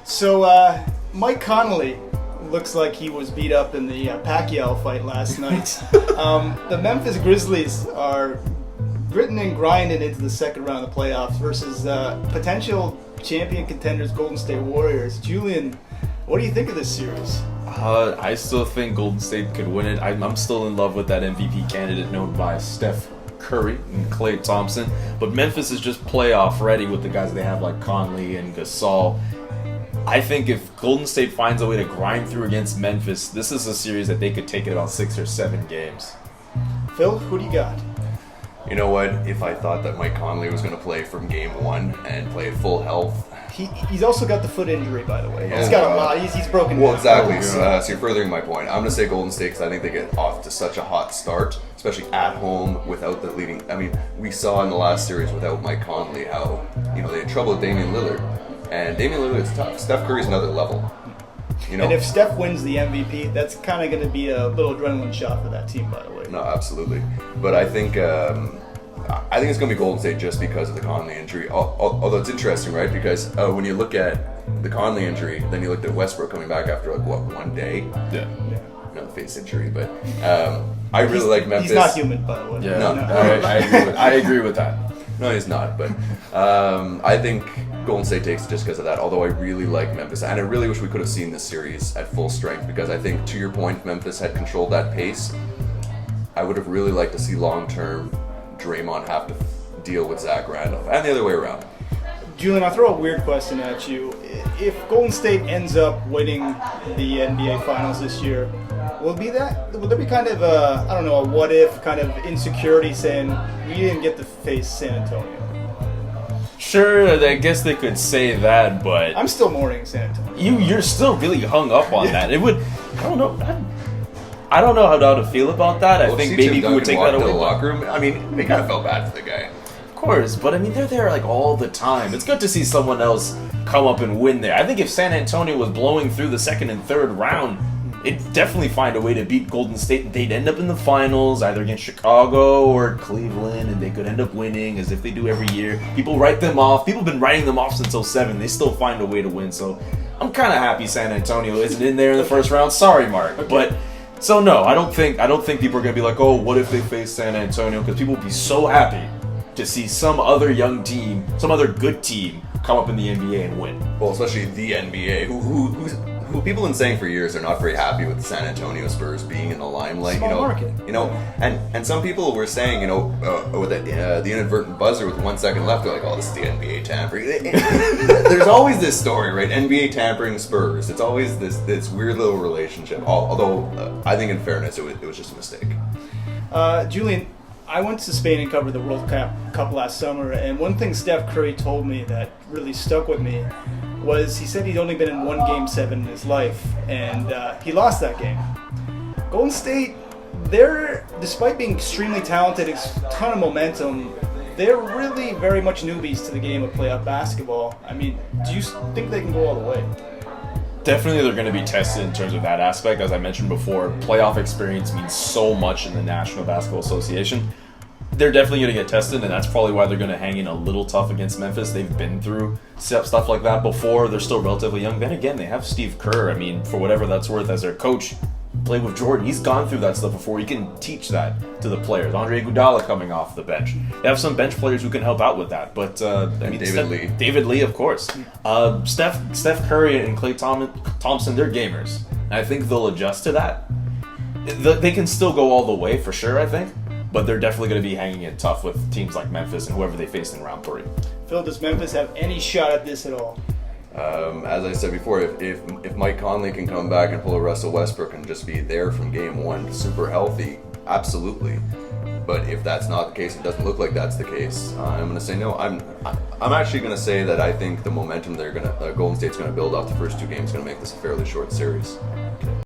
So, Mike Conley looks like he was beat up in the Pacquiao fight last night. The Memphis Grizzlies are gritting and grinding into the second round of the playoffs versus potential champion contenders Golden State Warriors. Julian, what do you think of this series? I still think Golden State could win it. I'm still in love with that MVP candidate known by Steph Curry and Klay Thompson. But Memphis is just playoff ready with the guys they have like Conley and Gasol. I think if Golden State finds a way to grind through against Memphis, this is a series that they could take in about 6 or 7 games. Phil, who do you got? You know what? If I thought that Mike Conley was going to play from game 1 and play at full health, he's also got the foot injury, by the way. Yeah. He's got a lot. He's broken. Well, down. exactly. So you're furthering my point. I'm going to say Golden State because I think they get off to such a hot start, especially at home without the leading. I mean, we saw in the last series without Mike Conley how they had trouble with Damian Lillard, and Damian Lillard's tough. Steph Curry's another level. And if Steph wins the MVP, that's kind of going to be a little adrenaline shot for that team, by the way. No, absolutely. But I think it's going to be Golden State just because of the Conley injury. Although it's interesting, right? Because when you look at the Conley injury, then you looked at Westbrook coming back after one day. Yeah. No face injury, but I really like Memphis. He's not human, by the way. Yeah, No. I agree with that. No, he's not. But I think Golden State takes it just because of that. Although I really like Memphis, and I really wish we could have seen this series at full strength because I think, to your point, Memphis had controlled that pace. I would have really liked to see long-term Draymond have to deal with Zach Randolph, and the other way around. Julian, I'll throw a weird question at you. If Golden State ends up winning the NBA Finals this year, will there be kind of a what if kind of insecurity saying we didn't get to face San Antonio? Sure, I guess they could say that, but I'm still mourning San Antonio. you're still really hung up on that. It would, I don't know. I don't know how to feel about that. I think maybe we would take that away. The locker room. I mean, they kind of felt bad for the guy. Of course, but I mean, they're there like all the time. It's good to see someone else come up and win there. I think if San Antonio was blowing through the second and third round, it'd definitely find a way to beat Golden State. They'd end up in the finals, either against Chicago or Cleveland, and they could end up winning as if they do every year. People write them off. People have been writing them off since 2007. They still find a way to win. So I'm kind of happy San Antonio isn't in there in the first round. Sorry, Mark, Okay. but. So no, I don't think people are gonna be like, oh, what if they face San Antonio? Because people will be so happy to see some other young team, some other good team, come up in the NBA and win. Well, especially the NBA, who people have been saying for years are not very happy with the San Antonio Spurs being in the limelight. Small market. And some people were saying, with the inadvertent buzzer with 1 second left, they're like, oh, this is the NBA tampering. There's always this story, right? NBA tampering Spurs. It's always this weird little relationship. Although I think, in fairness, it was just a mistake. Julian, I went to Spain and covered the World Cup last summer, and one thing Steph Curry told me that really stuck with me was he said he'd only been in one Game 7 in his life, and he lost that game. Golden State, despite being extremely talented, a ton of momentum, they're really very much newbies to the game of playoff basketball. I mean, do you think they can go all the way? Definitely they're going to be tested in terms of that aspect. As I mentioned before, playoff experience means so much in the National Basketball Association. They're definitely going to get tested, and that's probably why they're going to hang in a little tough against Memphis. They've been through stuff like that before. They're still relatively young. Then again, they have Steve Kerr. I mean, for whatever that's worth, as their coach, played with Jordan. He's gone through that stuff before. He can teach that to the players. Andre Iguodala coming off the bench. They have some bench players who can help out with that. But David Lee, of course. Steph Curry and Klay Thompson, they're gamers. And I think they'll adjust to that. They can still go all the way for sure, I think. But they're definitely going to be hanging it tough with teams like Memphis and whoever they face in round 3. Phil, does Memphis have any shot at this at all? As I said before, if Mike Conley can come back and pull a Russell Westbrook and just be there from game 1, super healthy, absolutely. But if that's not the case, it doesn't look like that's the case. I'm going to say no. I'm actually going to say that I think the momentum Golden State's going to build off the first 2 games is going to make this a fairly short series.